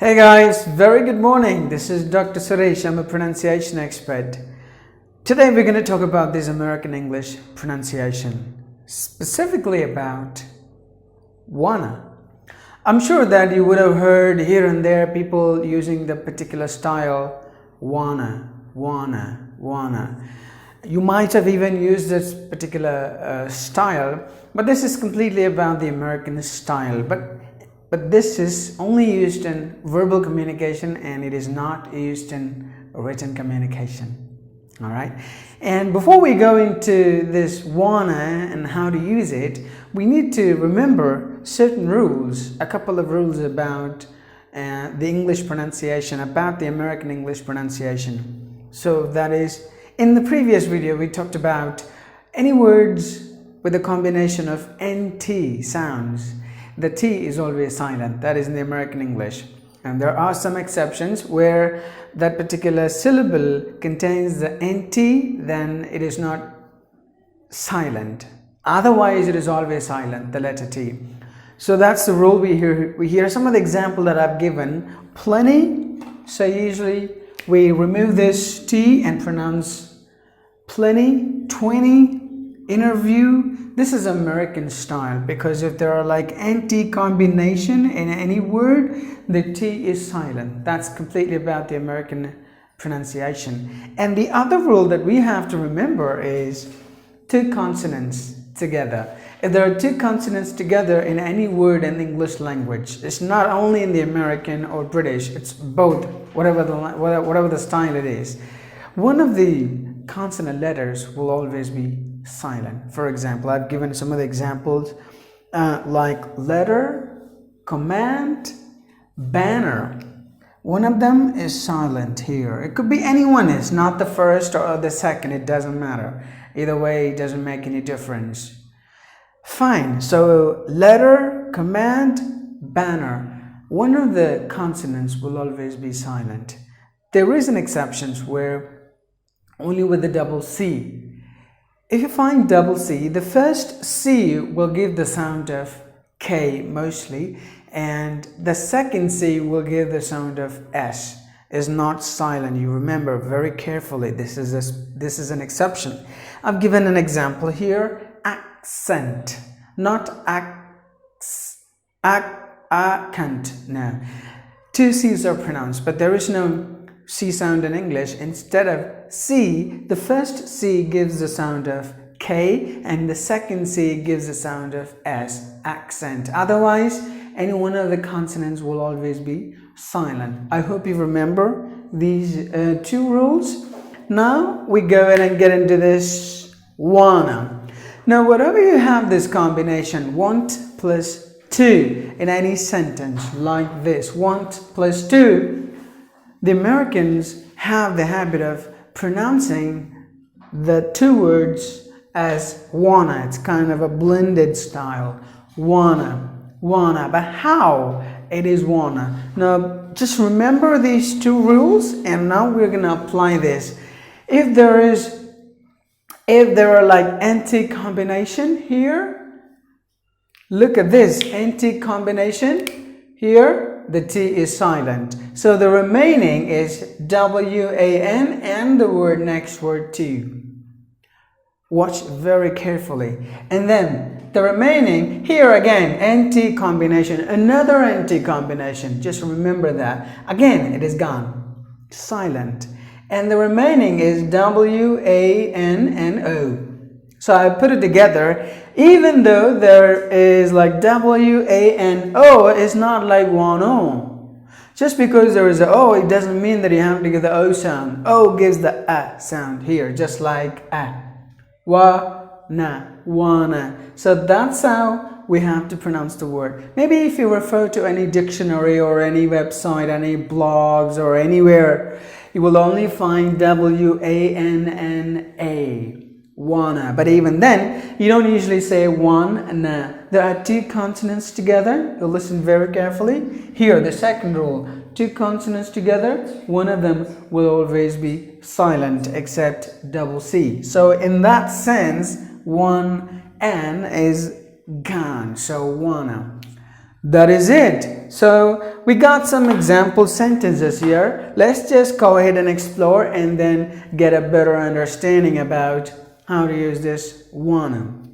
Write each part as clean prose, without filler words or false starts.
Hey guys, very good morning. This is Dr. Suresh. I'm a pronunciation expert. Today we're going to talk about this American English pronunciation, specifically about wanna. I'm sure that you would have heard here and there people using the particular style wanna. You might have even used this particular style, but this is completely about the American style. But this is only used in verbal communication and it is not used in written communication. All right. And before we go into this wanna and how to use it, we need to remember certain rules, a couple of rules about the English pronunciation, about the American English pronunciation. So that is, in the previous video, we talked about any words with a combination of NT sounds. The T is always silent. That is in the American English. And there are some exceptions where that particular syllable contains the NT, then it is not silent. Otherwise, it is always silent, the letter T. So that's the rule we hear. We hear some of the example that I've given. Plenty. So usually we remove this T and pronounce plenty. 20. Interview. This is American style because if there are like NT combination in any word, the T is silent. That's completely about the American pronunciation. And the other rule that we have to remember is two consonants together. If there are two consonants together in any word in the English language, it's not only in the American or British, it's both, whatever the style it is. One of the consonant letters will always be silent. For example, I've given some of the examples like letter, command, banner. One of them is silent here. It could be any one. It's not the first or the second. It doesn't matter. Either way, it doesn't make any difference. Fine. So letter, command, banner. One of the consonants will always be silent. There is an exception where only with the double C. If you find double C, the first C will give the sound of K mostly, and the second C will give the sound of S. Is not silent. You remember very carefully. This is an exception. I've given an example here. Accent, not accent. No, two C's are pronounced, but there is no C sound in English. Instead of C, the first C gives the sound of K and the second C gives the sound of S, accent. Otherwise, any one of the consonants will always be silent. I hope you remember these two rules. Now we go ahead and get into this wanna. Now, whatever you have this combination, want plus to in any sentence like this, want plus to, the Americans have the habit of pronouncing the two words as wanna. It's kind of a blended style. Wanna. But how it is wanna? Now, just remember these two rules and now we're going to apply this. If there are like NT combination here, look at this NT combination here. The T is silent. So the remaining is WAN and the word next word to. Watch very carefully. And then the remaining, here again, NT combination, another NT combination. Just remember that. Again, it is gone. Silent. And the remaining is WANNO. So I put it together. Even though there is like WANO, it's not like one O. Just because there is a O, it doesn't mean that you have to give the O sound. O gives the A sound here, just like A. Wanna. So that's how we have to pronounce the word. Maybe if you refer to any dictionary or any website, any blogs or anywhere, you will only find WANNA. Wanna. But even then, you don't usually say wanna. There are two consonants together. You'll listen very carefully. Here, the second rule. Two consonants together, one of them will always be silent except double C. So in that sense, one N is gone. So wanna. That is it. So we got some example sentences here. Let's just go ahead and explore and then get a better understanding about how to use this wanna.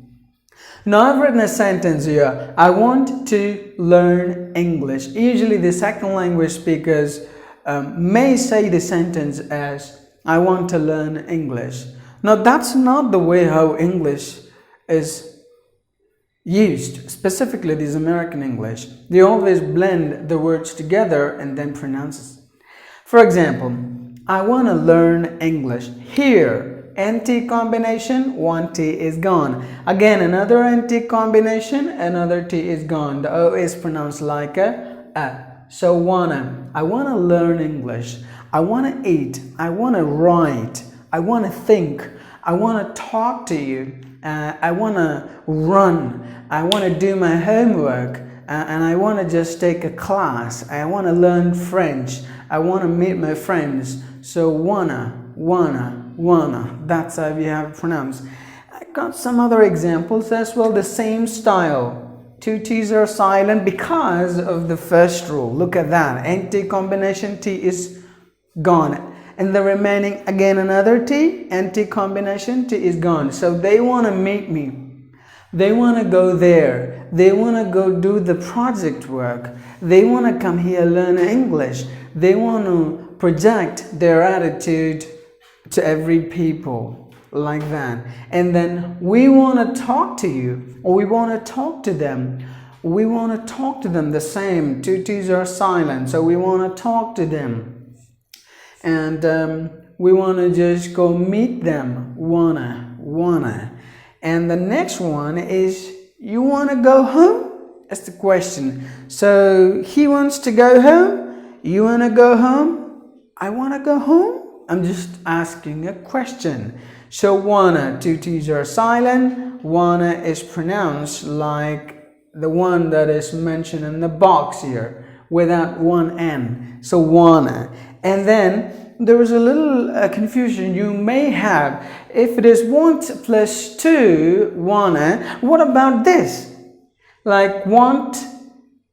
Now I've written a sentence here. I want to learn English. Usually the second language speakers may say the sentence as I want to learn English. Now that's not the way how English is used, specifically this American English. They always blend the words together and then pronounce it. For example, I want to learn English. Here, NT combination, one T is gone. Again, another NT combination, another T is gone. The O is pronounced like a. So wanna, I want to learn English. I want to eat. I want to write. I want to think. I want to talk to you. I want to run. I want to do my homework. And I want to just take a class. I want to learn French. I want to meet my friends. So wanna. That's how you have it pronounced. I got some other examples as well. The same style. Two T's are silent because of the first rule. Look at that. NT combination T is gone. And the remaining, again, another T, NT combination, T is gone. So they want to meet me. They want to go there. They want to go do the project work. They want to come here learn English. They want to project their attitude to every people like that. And then we want to talk to you, or we want to talk to them. We want to talk to them the same. Two T's are silent. So we want to talk to them. And we want to just go meet them. Wanna. And the next one is, you want to go home? That's the question. So he wants to go home. You want to go home? I want to go home. I'm just asking a question. So wanna, two T's are silent. Wanna is pronounced like the one that is mentioned in the box here, without one N. So wanna. And then there is a little confusion you may have. If it is want plus two, wanna, what about this? Like want,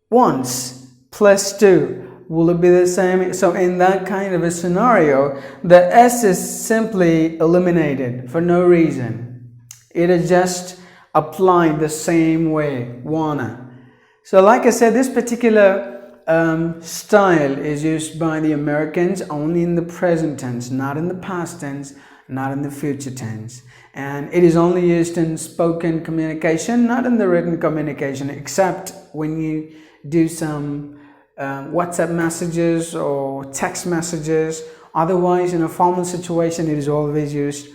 once, plus two. Will it be the same? So in that kind of a scenario, the S is simply eliminated for no reason. It is just applied the same way, wanna. So like I said, this particular style is used by the Americans only in the present tense, not in the past tense, not in the future tense. And it is only used in spoken communication, not in the written communication, except when you do some WhatsApp messages or text messages. Otherwise, in a formal situation, it is always used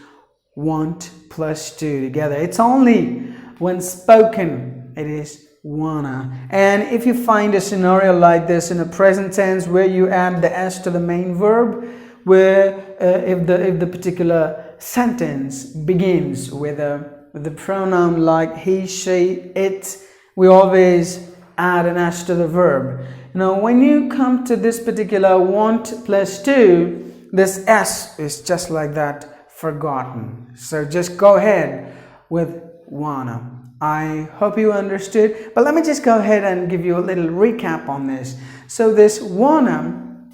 want plus two together. It's only when spoken it is wanna. And if you find a scenario like this in a present tense where you add the S to the main verb, where if the particular sentence begins with the pronoun like he, she, it, we always add an S to the verb. Now when you come to this particular want plus two, this S is just like that, forgotten. So just go ahead with wanna. I hope you understood, but let me just go ahead and give you a little recap on this. So this wanna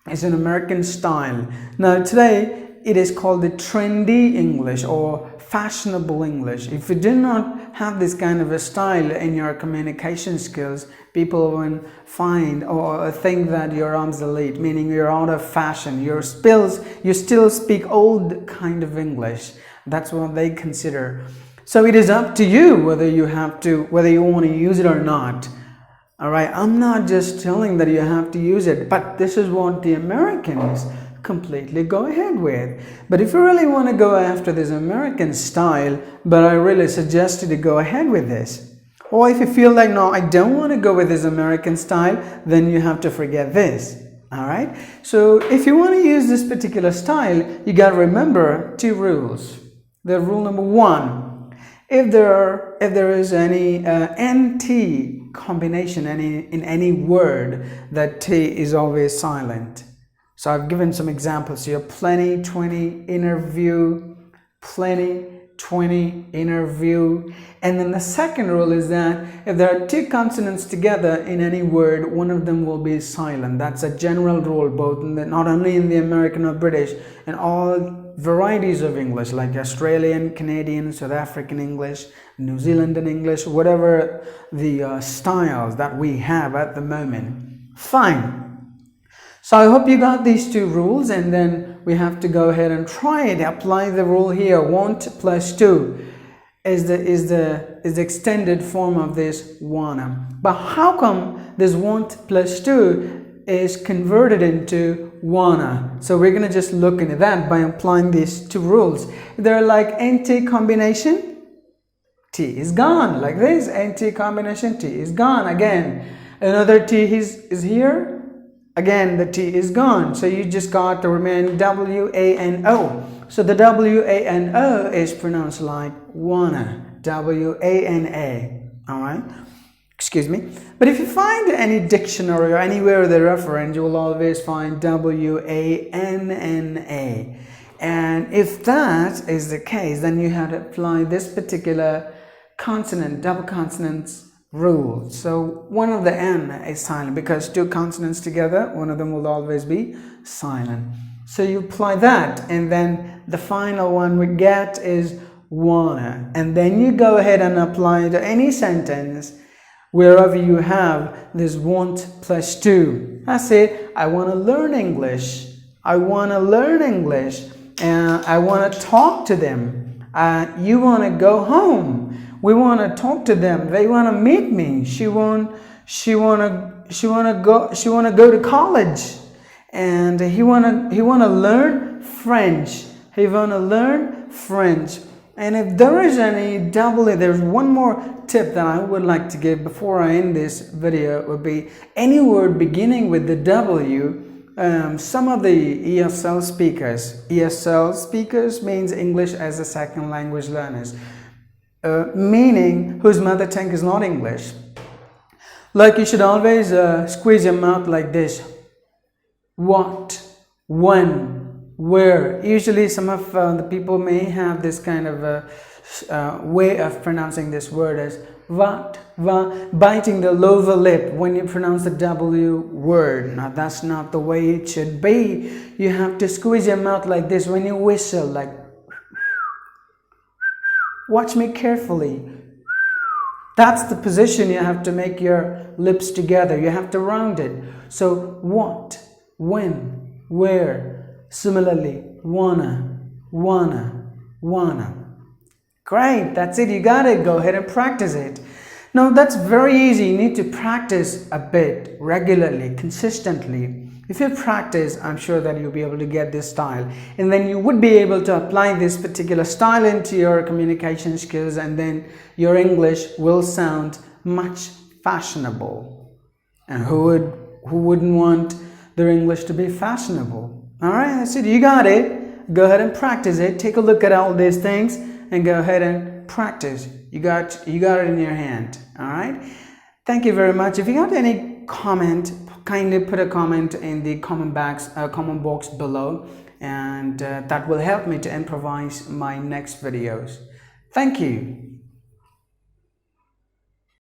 is an American style. Now today it is called the trendy English or fashionable English. If you do not have this kind of a style in your communication skills, people will find or think that you're obsolete, meaning you're out of fashion. You still speak old kind of English. That's what they consider. So it is up to you whether you want to use it or not. All right, I'm not just telling that you have to use it, but this is what the Americans completely go ahead with. But if you really want to go after this American style, but I really suggest you to go ahead with this. Or if you feel like, no, I don't want to go with this American style, then you have to forget this. All right. So if you want to use this particular style, you got to remember two rules. The rule number one, if there is any NT combination in any word, that T is always silent. So I've given some examples here: plenty, 20, interview, plenty, 20 inner view. And then the second rule is that if there are two consonants together in any word, one of them will be silent. That's a general rule, both in not only in the American or British, and all varieties of English like Australian, Canadian, South African English, New Zealandan English, whatever the styles that we have at the moment. Fine. So I hope you got these two rules, and then we have to go ahead and try it. Apply the rule here. Want plus to is the extended form of this wanna. But how come this want plus to is converted into wanna? So we're gonna just look into that by applying these two rules. They're like NT combination. T is gone, like this. NT combination, T is gone. Again, another T is here. Again, the T is gone. So you just got the remaining W-A-N-O. So the W-A-N-O is pronounced like wanna. W-A-N-A. Alright? Excuse me. But if you find any dictionary or anywhere the reference, you will always find W-A-N-N-A. And if that is the case, then you have to apply this particular consonant, double consonants rule. So one of the N is silent because two consonants together, one of them will always be silent. So you apply that, and then the final one we get is wanna. And then you go ahead and apply to any sentence wherever you have this want plus to. I say, I want to learn English. I want to learn English. And I want to talk to them. You want to go home. We want to talk to them. They want to meet me. She want to go to college, and he want to learn French. He want to learn French. And if there is any double, there's one more tip that I would like to give before I end this video. Would be any word beginning with the W. Some of the ESL speakers means English as a second language learners. Meaning whose mother tongue is not English. Like you should always squeeze your mouth like this. What, when, where. Usually some of the people may have this kind of way of pronouncing this word as what, va, biting the lower lip when you pronounce the W word. Now that's not the way it should be. You have to squeeze your mouth like this when you whistle, like. Watch me carefully. That's the position you have to make your lips together. You have to round it. So what, when, where. Similarly, wanna, wanna, wanna. Great, that's it. You got it. Go ahead and practice it. Now that's very easy. You need to practice a bit regularly, consistently. If you practice, I'm sure that you'll be able to get this style, and then you would be able to apply this particular style into your communication skills, and then your English will sound much fashionable. And who wouldn't want their English to be fashionable? All right, that's it. You got it. Go ahead and practice it. Take a look at all these things and go ahead and practice. You got it in your hand. All right. Thank you very much. If you got any comment, kindly put a comment in the comment box below, and that will help me to improvise my next videos. Thank you.